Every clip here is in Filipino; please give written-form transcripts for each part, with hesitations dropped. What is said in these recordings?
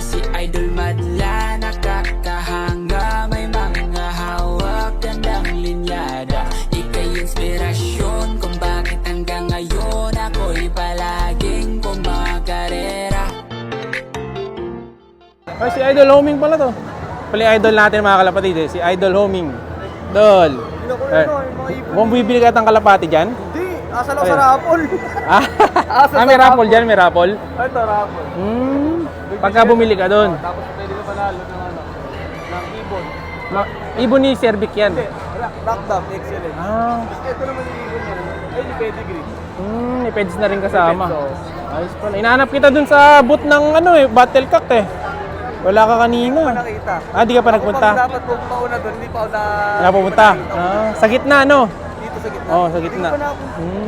si Idol madla, nakakahanga, may mga hawak, gandang linyada. Ika'y inspirasyon kung bakit hanggang ngayon ako'y palaging kumakarera. Ay, si Idol Homing pala to. Pala idol natin mga kalapatid eh. Si Idol Homing. Dol. Kung bibili ka ng kalapati dyan? Hindi, asa lang sa rapol. May raffle dyan, may raffle. Ito, rapol. Pagka bumili ka doon. Tapos pwede ka manalo ng ano, ng ibon. Ibon ni Cervic yan. Hindi, lockdown, excellent. Ito naman yung ibon niya. Ay, yung pedigree. May peds na rin kasama. May peds, Ayos pala. Inahanap kita dun sa booth ng ano eh, Battlecock eh. Wala ka kanina. Hindi ko pa nakita. Di ka pa nagpunta? Kung dapat kung pauna doon, hindi pa ako Wala pupunta. Sa gitna ano? Dito sa gitna. Oo, sa gitna. Hindi ko na ako.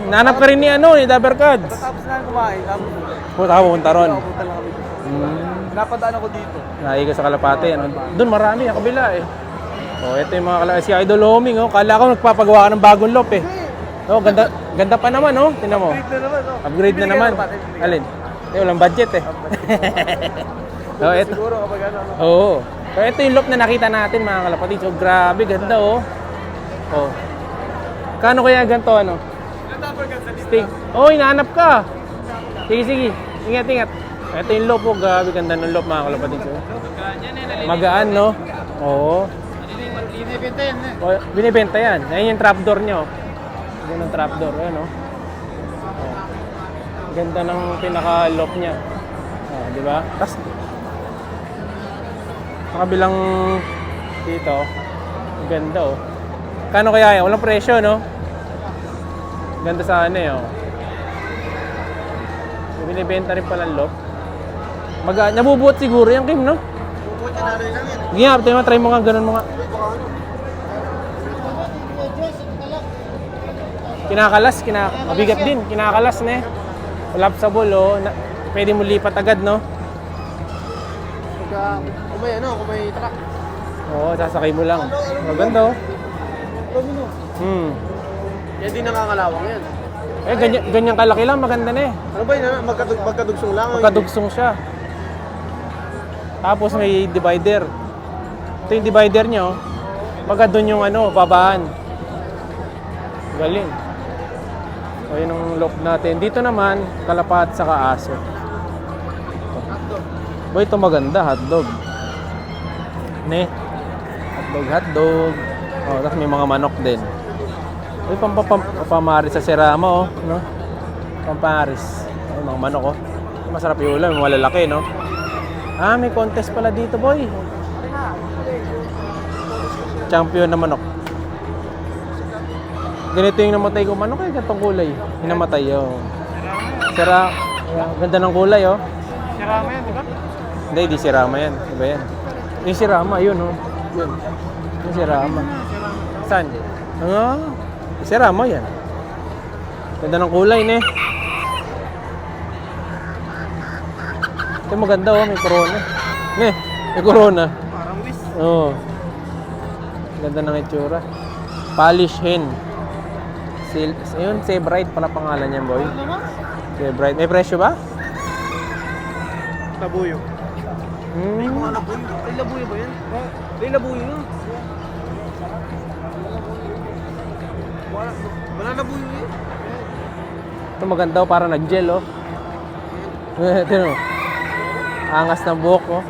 Nahanap ka rin ni ano, ni Dabercads. Tapos na kumain. Punta ka pupunta ron. Pupunta lang kami. Napadaan ako dito. Naiga sa Kalapate. Ano? Doon marami, ang kabila eh. Ito yung mga kalapate. Si Idol Homing, Kala ko nagpapagawa ka ng bagong lop eh. Ganda pa naman, Tingnan mo. Upgrade na naman, Upgrade na naman. Alin? Walang budget eh. Ito. Siguro kapag ano. Oo. So, ito yung loop na nakita natin mga kalapatid. So, grabe, ganda Kano kaya ganito, Steak. Hinahanap ka. Sige. Ingat. Ito yung loop, grabe, ganda ng loop mga kalapatid. So, magaan, no? Oo. Binibenta yan Binibenta yan. Ayan yung trapdoor niya, Yan ang trapdoor, Ganda ng pinaka-loop niya. Di ba? Tapos, sa kabilang dito, ganda Kano kaya yan? Walang presyo, no? Ganda sana Binibenta rin pala ang loop. Nabubuot siguro yan, Kim, no? Bubuot yan narin lang yan. Sige nga, try mo nga, ganun mo nga. Kinakalas, mabigat din, kinakalas na collapsible, pwede mo lipat agad, no? Kung may truck. Sasakay mo lang. Maganda, Yan din nakakalawang yan. Ganyan kalaki lang, maganda na Ano ba yun? Magkadugsong lang? Magkadugsong siya. Tapos may divider. Ito yung divider niya, Baga doon yung babaan. Galing. Yun ang lock natin. Dito naman, kalapat sa kaaso. Boy, ito maganda, hotdog. Hotdog. Tapos may mga manok din. Uy, pampamaris sa Serama, no? Pamparis. Mga manok, Masarap yung ulam, malalaki, no? May contest pala dito, boy. Champion na manok. Ganito yung namatay ko manok, ganitong kulay. Hinamatay, Ganda ng kulay, Sirama yan, di ba? Hindi, di Sirama yan. Diba yan? Yung Sirama, yun, Yun. Yung Sirama. Saan? Sirama yan. Ganda ng kulay, Ito maganda, may corona. May corona. Parang wish. Ganda ng itsura. Polish hen. Ayun, Sebrite pala pangalan niyan, boy. Sebrite. May presyo ba? Labuyo. Mga labuyo. Ay, labuyo ba yan? Ay, labuyo yun. Wala labuyo yun. Ito maganda, para nag-gel, Ito, angas ng buhok,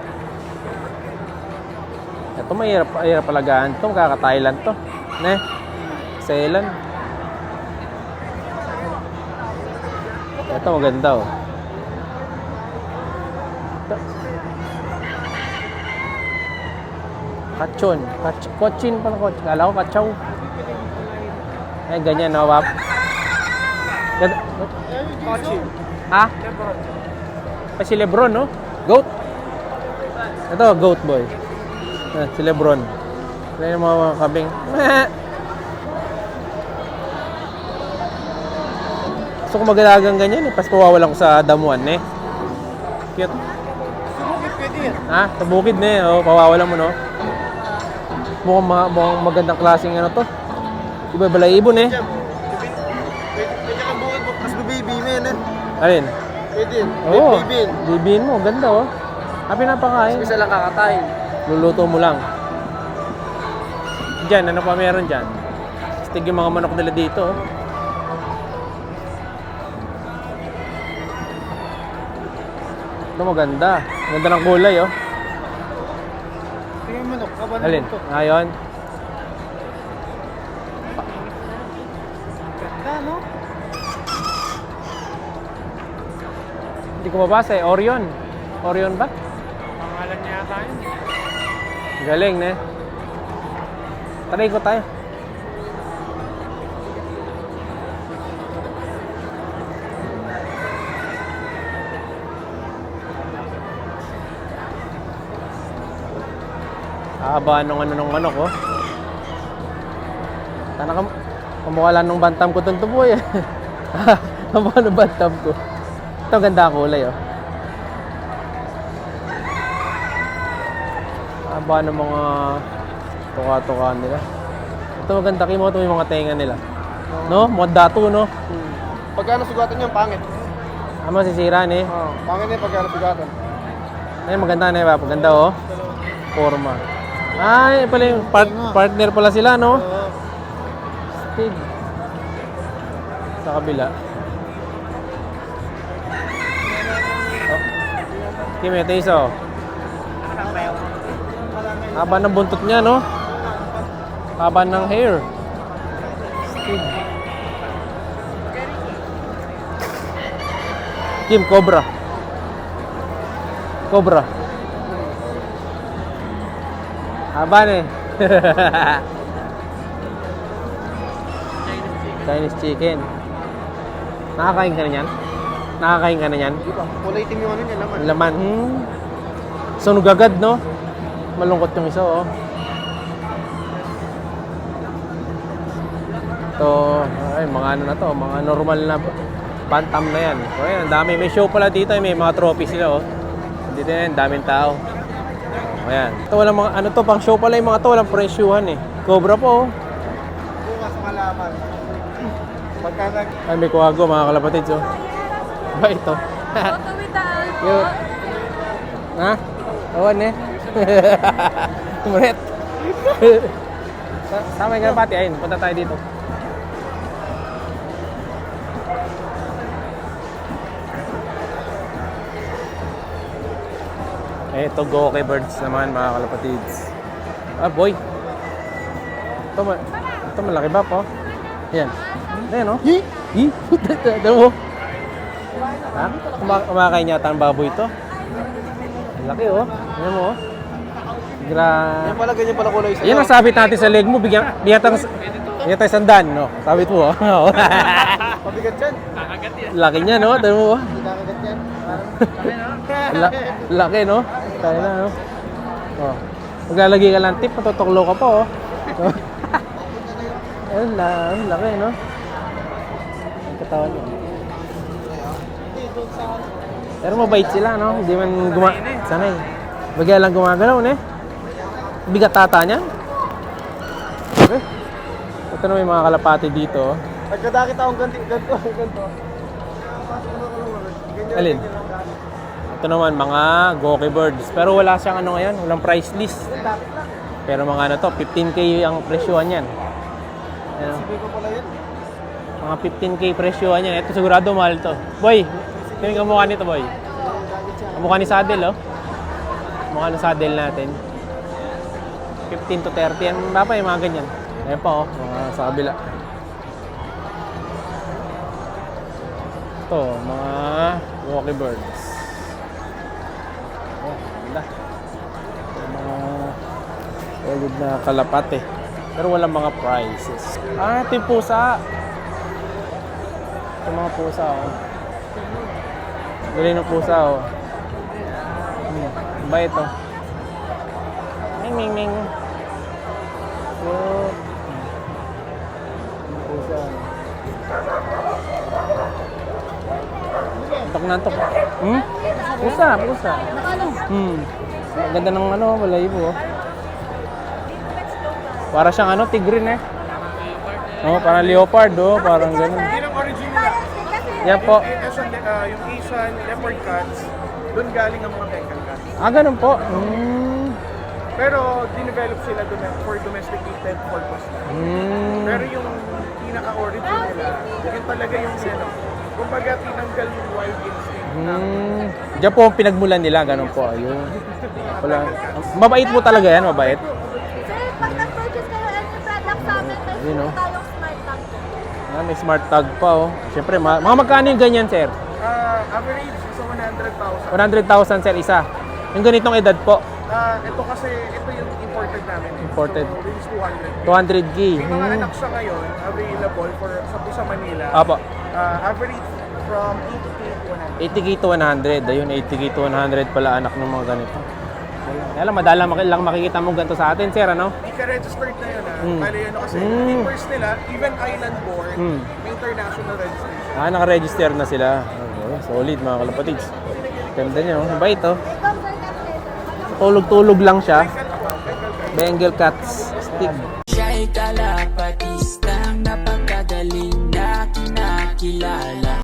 Ito mahirap palagaan. Ito makaka-Thailand to. Thailand. Ito maganda, Kachon. Kochin pala, kochin. Kala ko kachaw. Ganyan, Wap. Kochi. Si Lebron, no? Goat. Ito, goat boy. Si Lebron. Ano yung mga kabing? Gusto ko magalagang ganyan, Pas pawawalan ko sa damuan, Cute. Sumukit pwede yan. Tabukid pawawalan mo, no? Mukhang magandang klaseng to. Iba balaibon, Pwede kang bukid mo. Mas baby mo yan, Alin? Pwede yun. Oo. Baby. Bibihin mo, ganda, Pinapakain. Isa lang kakatayin. Luluto mo lang. Diyan, ano pa meron dyan? Stig yung mga manok nila dito. Oh. Ito maganda. Ganda ng kulay, oh. Tingnan mo, manok. Kaban Alin? Ngayon? Ganda, no? Hindi ko mabasa eh. Orion. Orion ba? Pangalan niya yata yun. Galing, ne? Tara, ikot tayo. Haba nung ano nung manok, oh. Sana kamukha lang nung bantam ko itong tuboy, eh. Kamukha nung bantam ko. Ito, ganda ang kulay, oh. Haba ng mga tuka-tukaan nila. Ito maganda, kimo ito yung mga tenga nila. No? Mga dato, no? Pagkano sugatan niya, pangit. Masisira, eh. Oh, pangit niya pagkano sugatan. Ay, maganda na, ba? Maganda, oh. Forma. Ay, pala yung partner pala sila, no? Stig. Sa kabila. Oh. Kim, ito isa, oh. Haba ng buntot niya, no? Haba ng hair. Stig. Kim, cobra. Cobra. Haba eh. Chinese chicken. Nakakain ka na yan? Nakakain ka na yan? Di ba? Kulay itim yung ano niya, laman. Laman. Sunog agad, no? Malungkot yung isa, oh. Ito, ay, mga ano na to, mga normal na bantam na yan. So, ayan, ang dami. May show pala dito, may mga trophy sila, oh. Dito na yan, daming tao. Ayan. Ito walang mga, ano to, pang show pala yung mga to, walang presyuhan, eh. Cobra po, oh. Bukas malaman. Pagka nag... Ay, may kuwago, mga kalapatids, oh. Ba ito? Cute. Ha? Awan, eh. Muret. Sama yung kalapati, ayun, punta tayo dito. Ito, Goke birds naman, mga kalapatids. Ah, boy. Ito malaki ba po? Ayan. Ayan, oh. Hi? Dalawa. Ha? Kumakain yata ang baboy ito. Laki, oh. Ayan mo, oh. Yan pala, ganyan pala kulay sa'yo. Yan ang sabit natin sa leg mo. Bigyan tayo sandan, no? Sabit mo, oh. Pabigat yan. Laki niya, no? Dalawa, oh. Hindi kakagat yan. Laki, no? Tayo na, no? Oh. Maglalagay ka lang tip, matutuklo ka pa, oh. Ayun, laki, no? Ang katawan niya. Pero mabait sila, no? Hindi man sanay. Bagay lang gumagalaw, ne? Bigat tata niya. Okay. Ito na may mga kalapati dito, oh. Pagkadakit akong ganito. Alin? Ito naman, mga Goke birds. Pero wala siyang ano ngayon, walang price list. Pero mga ano to, 15K ang presyohan yan. Ano? Sabi ko pala yun. Mga 15K presyohan yan. Ito sigurado mahal to. Boy, tingin ka mukha nito, boy. Ang mukha ni Saddle, oh. Mukha ng Saddle natin. 15 to 30 yan. Bapa yung mga ganyan. Ayan pa, oh. Mga sa kabila. Ito, mga Goke birds. Ayan, ganda. Mga solid na kalapate. Pero walang mga prices. Ah, ito yung pusa. Ito mga pusa, oh. Galing ng pusa, oh. Ba ito? Ming, ming, ming. So, pusa. Antok na antok. Pusa. Ang ganda ng ano, balayibo, oh. Para siyang ano, tigrin, eh. Oh, parang leopard, oh. Parang ganun. Yun ang origin nila. Yan po. Yung Asian leopard cats, doon galing ang mga Bengal cats. Ah, ganun po. Pero dinevelop sila for domesticated purpose. Pero yung pinaka-origin nila, yun talaga yung kumbaga tinanggal yung wild instinct na Diyan po ang pinagmulan nila, ganun po. Ayun. Wala. Mabait po talaga yan, mabait. Sir, pag nag-purchase kayo any product sa amin, may Yun, oh. free tayong smart tag po. Ah, may smart tag pa, oh. Siyempre, mga magkano yung ganyan, sir? average is 100,000. 100,000, sir, isa. Yung ganitong edad po, Ito kasi, ito yung imported namin. Imported. So, range 200. 200K. May mga anak siya ngayon available for sa Manila. Apo. Average from 80K to 100. 80K to 100. Ayun, 80K to 100 pala anak ng mga ganito. Kaya lang, madalang lang makikita mo ganito sa atin, sir, ano? Ika-registered na yun Bali yun kasi papers nila, even island born, may international registration. Ah, naka-register na sila. Okay, solid mga kalapatids. Ganda niya, oh. Mabait, oh. Ikaw, sir, kasi Tulog-tulog lang siya. Bengal cats stick. Siya'y kalapatista